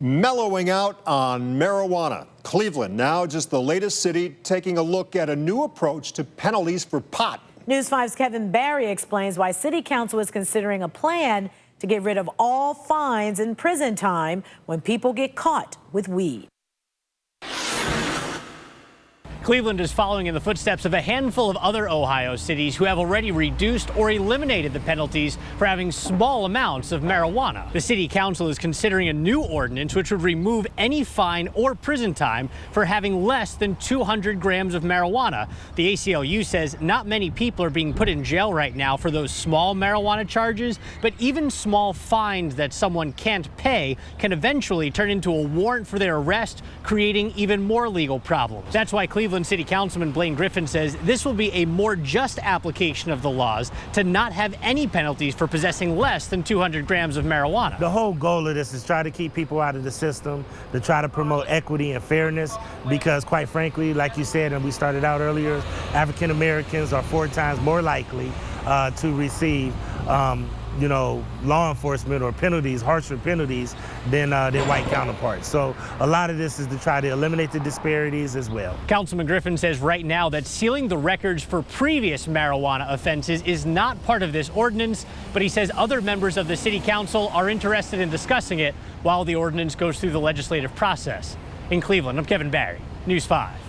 Mellowing out on marijuana. Cleveland, now just the latest city taking a look at a new approach to penalties for pot. News 5's Kevin Barry explains why City Council is considering a plan to get rid of all fines and prison time when people get caught with weed. Cleveland is following in the footsteps of a handful of other Ohio cities who have already reduced or eliminated the penalties for having small amounts of marijuana. The city council is considering a new ordinance which would remove any fine or prison time for having less than 200 grams of marijuana. The ACLU says not many people are being put in jail right now for those small marijuana charges, but even small fines that someone can't pay can eventually turn into a warrant for their arrest, creating even more legal problems. That's why Cleveland City Councilman Blaine Griffin says this will be a more just application of the laws to not have any penalties for possessing less than 200 grams of marijuana. The whole goal of this is try to keep people out of the system, to try to promote equity and fairness, because quite frankly, like you said, and we started out earlier, African Americans are 4 times more likely to receive law enforcement or penalties, harsher penalties than their white counterparts. So a lot of this is to try to eliminate the disparities as well. Councilman Griffin says right now that sealing the records for previous marijuana offenses is not part of this ordinance, but he says other members of the city council are interested in discussing it while the ordinance goes through the legislative process. In Cleveland, I'm Kevin Barry, News 5.